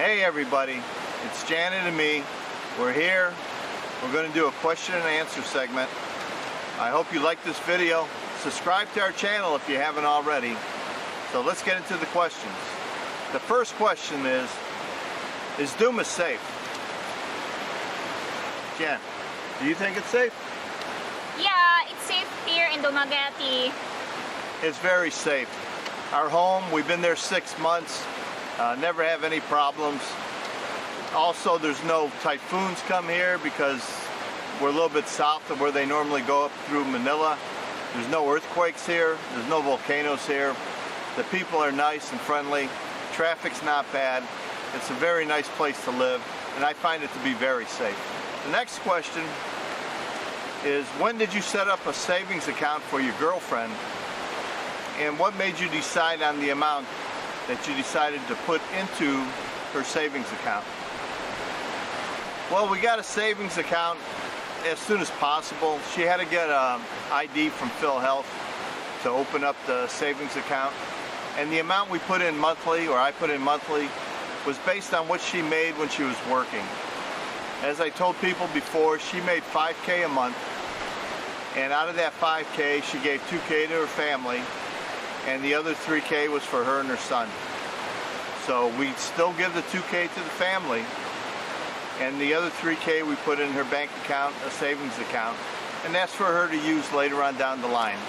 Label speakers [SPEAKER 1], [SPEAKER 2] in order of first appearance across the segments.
[SPEAKER 1] Hey everybody, it's Janet and me. We're here. We're going to do a question and answer segment. I hope you like this video. Subscribe to our channel if you haven't already. So let's get into the questions. The first question is Duma safe? Jen, do you think it's safe?
[SPEAKER 2] Yeah, it's safe here in Dumaguete.
[SPEAKER 1] It's very safe. Our home, we've been there 6 months. Never have any problems. Also, there's no typhoons come here because we're a little bit south of where they normally go up through Manila. There's no earthquakes here. There's no volcanoes here. The people are nice and friendly. Traffic's not bad. It's a very nice place to live, and I find it to be very safe. The next question is, when did you set up a savings account for your girlfriend, and what made you decide on the amount that you decided to put into her savings account? Well, we got a savings account as soon as possible. She had to get an ID from PhilHealth to open up the savings account, and the amount we put in monthly, or I put in monthly, was based on what she made when she was working. As I told people before, she made $5K a month, and out of that $5K she gave $2K to her family, and the other $3K was for her and her son. So we still give the $2K to the family, and the other $3K we put in her bank account, a savings account, and that's for her to use later on down the line.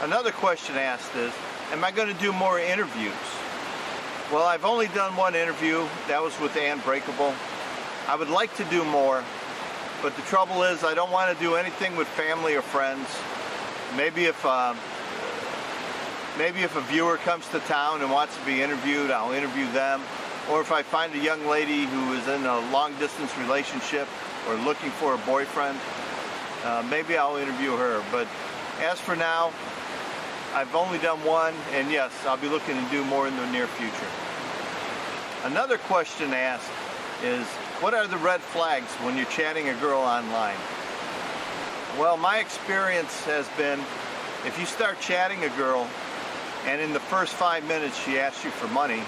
[SPEAKER 1] Another question asked is, am I going to do more interviews? Well, I've only done one interview. That was with Ann Breakable. I would like to do more, but the trouble is I don't want to do anything with family or friends. Maybe if a viewer comes to town and wants to be interviewed, I'll interview them. Or if I find a young lady who is in a long-distance relationship or looking for a boyfriend, maybe I'll interview her. But as for now, I've only done one, and yes, I'll be looking to do more in the near future. Another question asked is, what are the red flags when you're chatting a girl online? Well, my experience has been, if you start chatting a girl and in the first 5 minutes she asks you for money,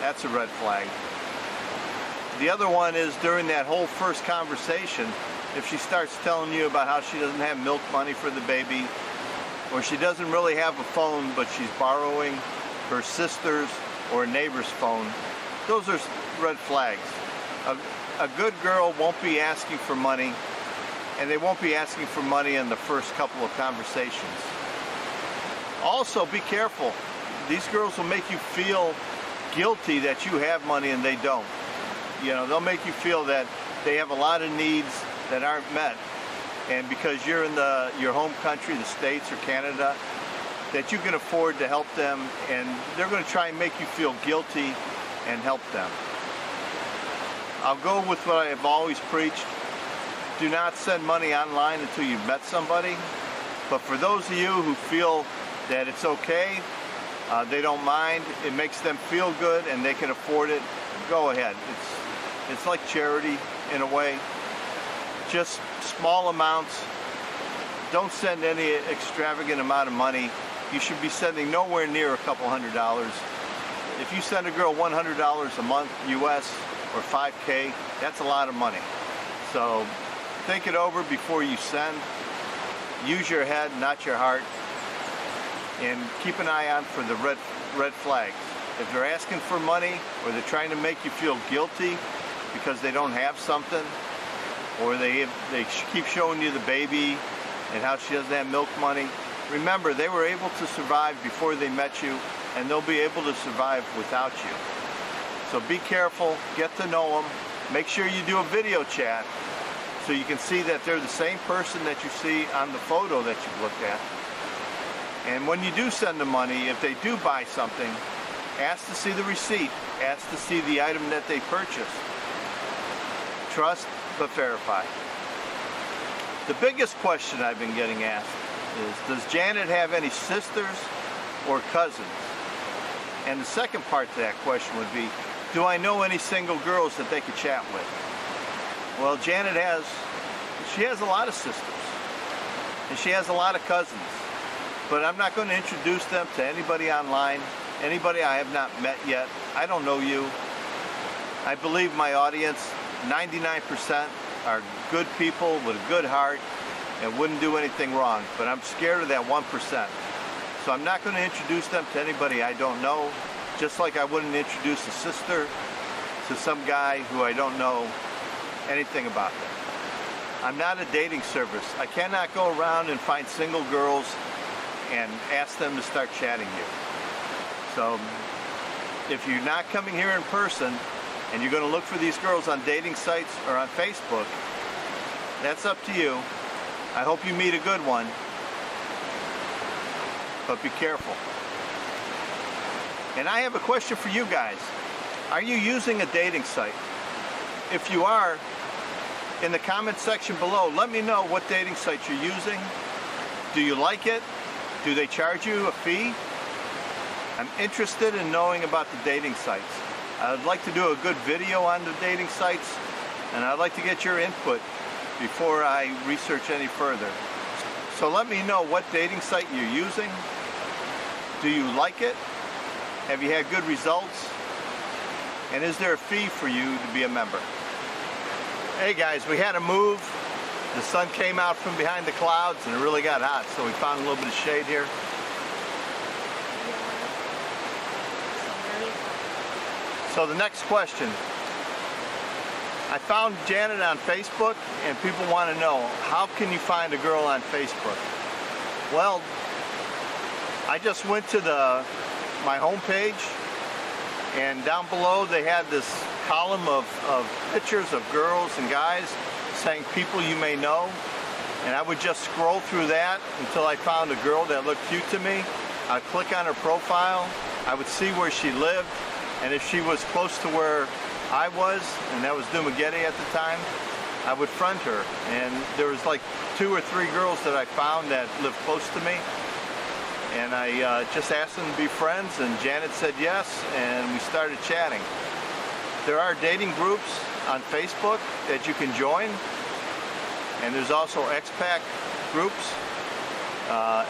[SPEAKER 1] that's a red flag. The other one is during that whole first conversation, if she starts telling you about how she doesn't have milk money for the baby, or she doesn't really have a phone but she's borrowing her sister's or a neighbor's phone, those are red flags. A good girl won't be asking for money, and they won't be asking for money in the first couple of conversations. Also, be careful. These girls will make you feel guilty that you have money and they don't. You know, they'll make you feel that they have a lot of needs that aren't met, and because you're in your home country, the States or Canada, that you can afford to help them, and they're going to try and make you feel guilty and help them. I'll go with what I have always preached. Do not send money online until you've met somebody. But for those of you who feel that it's okay, they don't mind, it makes them feel good and they can afford it, go ahead. It's like charity in a way. Just small amounts. Don't send any extravagant amount of money. You should be sending nowhere near a couple $100. If you send a girl $100 a month US or 5K, that's a lot of money. So think it over before you send. Use your head, not your heart. And keep an eye on for the red flags. If they're asking for money, or they're trying to make you feel guilty because they don't have something, or they keep showing you the baby and how she doesn't have milk money, remember, they were able to survive before they met you, and they'll be able to survive without you. So be careful, get to know them. Make sure you do a video chat so you can see that they're the same person that you see on the photo that you've looked at. And when you do send them money, if they do buy something, ask to see the receipt. Ask to see the item that they purchased. Trust but verify. The biggest question I've been getting asked is, does Janet have any sisters or cousins? And the second part to that question would be, do I know any single girls that they could chat with? Well, Janet has a lot of sisters, and she has a lot of cousins, but I'm not going to introduce them to anybody online anybody I have not met yet. I don't know you. I believe my audience, 99% are good people with a good heart and wouldn't do anything wrong, but I'm scared of that 1%. So I'm not going to introduce them to anybody I don't know, just like I wouldn't introduce a sister to some guy who I don't know anything about them. I'm not a dating service. I cannot go around and find single girls and ask them to start chatting you. So if you're not coming here in person and you're going to look for these girls on dating sites or on Facebook, that's up to you. I hope you meet a good one, but be careful. And I have a question for you guys. Are you using a dating site? If you are, in the comment section below, let me know what dating site you're using. Do you like it? Do they charge you a fee? I'm interested in knowing about the dating sites. I'd like to do a good video on the dating sites, and I'd like to get your input before I research any further. So let me know what dating site you're using. Do you like it? Have you had good results? And is there a fee for you to be a member? Hey guys, we had a move. The sun came out from behind the clouds and it really got hot, so we found a little bit of shade here. So the next question. I found Janet on Facebook, and people want to know, how can you find a girl on Facebook? Well, I just went to my homepage, and down below they had this column of pictures of girls and guys saying people you may know, and I would just scroll through that until I found a girl that looked cute to me. I'd click on her profile, I would see where she lived, and if she was close to where I was, and that was Dumaguete at the time, I would friend her. And there was like 2 or 3 girls that I found that lived close to me, and I just asked them to be friends, and Janet said yes, and we started chatting. There are dating groups on Facebook that you can join, and there's also expat groups,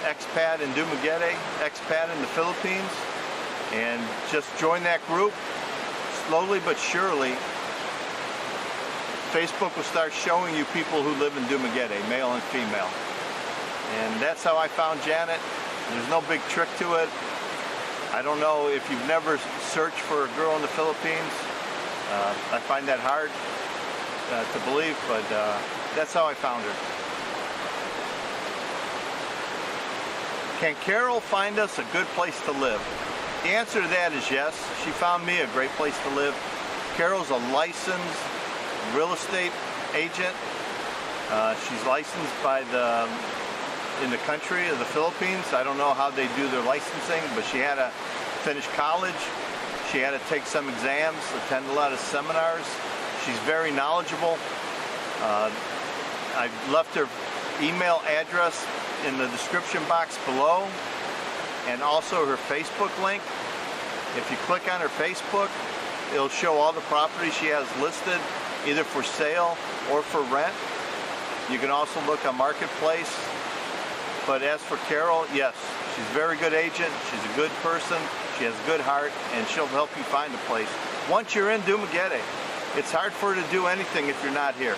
[SPEAKER 1] expat in Dumaguete, expat in the Philippines, and just join that group. Slowly but surely, Facebook will start showing you people who live in Dumaguete, male and female. And that's how I found Janet. There's no big trick to it. I don't know if you've never searched for a girl in the Philippines. I find that hard to believe, but that's how I found her. Can Carol find us a good place to live? The answer to that is yes. She found me a great place to live. Carol's a licensed real estate agent. She's licensed in the country of the Philippines. I don't know how they do their licensing, but she had to finish college. She had to take some exams, attend a lot of seminars. She's very knowledgeable. I left her email address in the description box below, and also her Facebook link. If you click on her Facebook, it'll show all the properties she has listed, either for sale or for rent. You can also look on Marketplace. But as for Carol, yes, she's a very good agent. She's a good person. She has a good heart, and she'll help you find a place. Once you're in Dumaguete, it's hard for her to do anything if you're not here,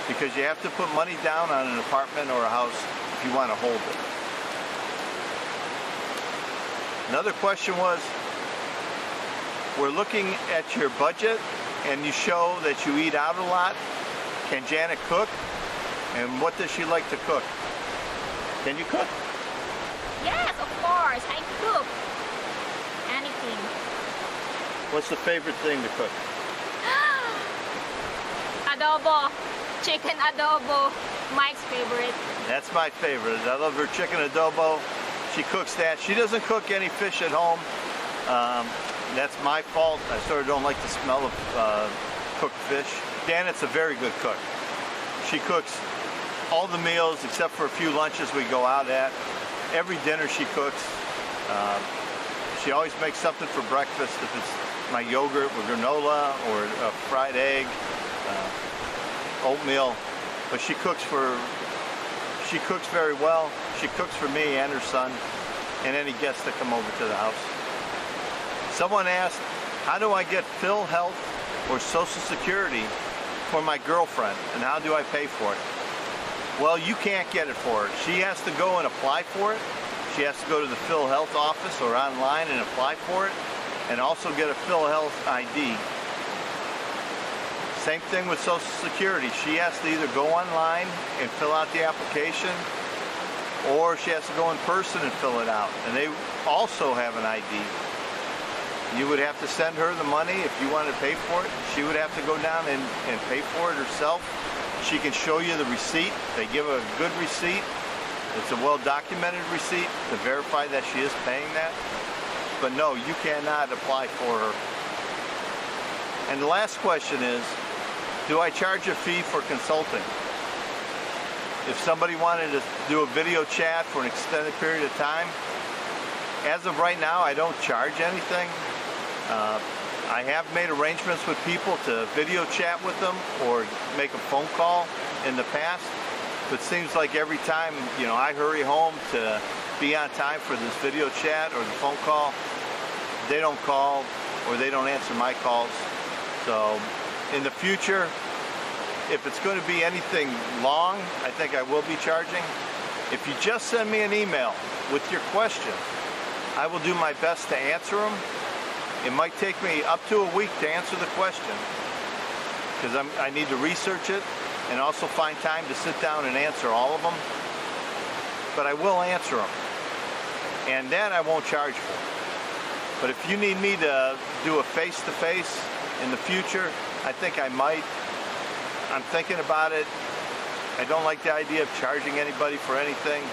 [SPEAKER 1] because you have to put money down on an apartment or a house if you want to hold it. Another question was, we're looking at your budget and you show that you eat out a lot. Can Janet cook? And what does she like to cook? Can you cook?
[SPEAKER 2] Yes, of course. I cook anything.
[SPEAKER 1] What's the favorite thing to cook?
[SPEAKER 2] Adobo. Chicken adobo. Mike's favorite.
[SPEAKER 1] That's my favorite. I love her chicken adobo. She cooks that. She doesn't cook any fish at home. That's my fault. I sort of don't like the smell of cooked fish. Janet's a very good cook. She cooks all the meals except for a few lunches we go out at. Every dinner she cooks. She always makes something for breakfast. If it's my yogurt with granola or a fried egg, oatmeal. But she cooks very well. She cooks for me and her son and any guests that come over to the house. Someone asked, how do I get Phil Health or Social Security for my girlfriend, and how do I pay for it? Well, you can't get it for her. She has to go and apply for it. She has to go to the Phil Health office or online and apply for it, and also get a Phil Health ID. Same thing with Social Security. She has to either go online and fill out the application, or she has to go in person and fill it out. And they also have an ID. You would have to send her the money if you wanted to pay for it. She would have to go down and pay for it herself. She can show you the receipt. They give a good receipt. It's a well-documented receipt to verify that she is paying that. But no, you cannot apply for her. And the last question is, do I charge a fee for consulting? If somebody wanted to do a video chat for an extended period of time, as of right now, I don't charge anything. I have made arrangements with people to video chat with them or make a phone call in the past. But it seems like every time, I hurry home to be on time for this video chat or the phone call, they don't call or they don't answer my calls. So in the future, if it's going to be anything long, I think I will be charging. If you just send me an email with your question, I will do my best to answer them. It might take me up to a week to answer the question because I need to research it and also find time to sit down and answer all of them. But I will answer them, and then I won't charge for it. But if you need me to do a face-to-face in the future, I think I might. I'm thinking about it. I don't like the idea of charging anybody for anything.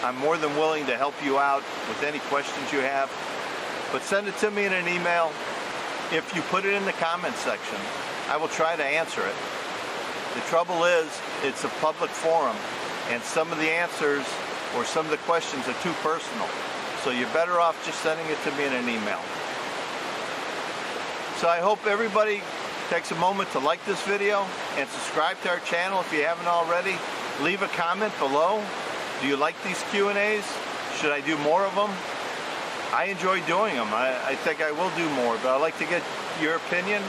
[SPEAKER 1] I'm more than willing to help you out with any questions you have. But send it to me in an email. If you put it in the comments section, I will try to answer it. The trouble is, it's a public forum, and some of the answers or some of the questions are too personal. So you're better off just sending it to me in an email. So I hope everybody takes a moment to like this video and subscribe to our channel if you haven't already. Leave a comment below. Do you like these Q&As? Should I do more of them? I enjoy doing them. I think I will do more, but I'd like to get your opinion.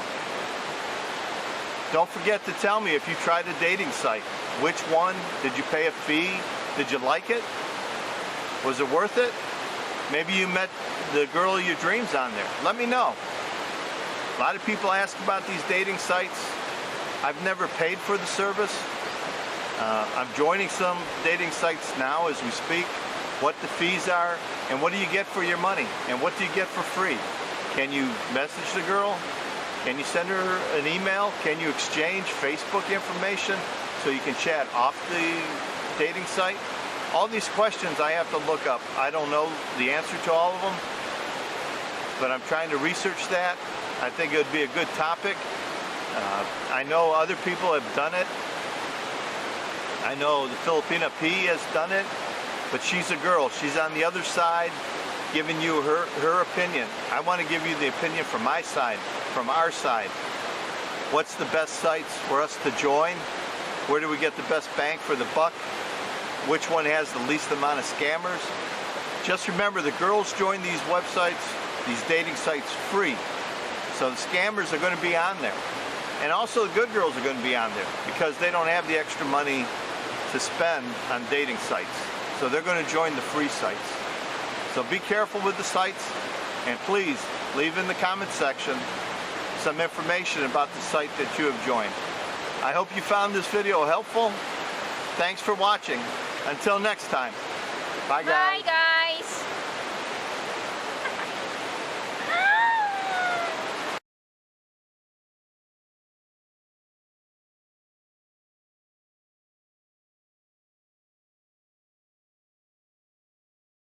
[SPEAKER 1] Don't forget to tell me if you tried a dating site. Which one? Did you pay a fee? Did you like it? Was it worth it? Maybe you met the girl of your dreams on there. Let me know. A lot of people ask about these dating sites. I've never paid for the service. I'm joining some dating sites now as we speak. What the fees are, and what do you get for your money, and what do you get for free? Can you message the girl? Can you send her an email? Can you exchange Facebook information so you can chat off the dating site? All these questions I have to look up. I don't know the answer to all of them, but I'm trying to research that. I think it would be a good topic. I know other people have done it. I know the Philippina P has done it, but she's a girl. She's on the other side giving you her opinion. I want to give you the opinion from my side, from our side. What's the best sites for us to join? Where do we get the best bang for the buck? Which one has the least amount of scammers? Just remember, the girls join these websites, these dating sites, free. So the scammers are going to be on there. And also the good girls are going to be on there because they don't have the extra money to spend on dating sites. So they're going to join the free sites. So be careful with the sites, and please leave in the comment section some information about the site that you have joined. I hope you found this video helpful. Thanks for watching. Until next time. Bye guys.
[SPEAKER 2] Bye guys.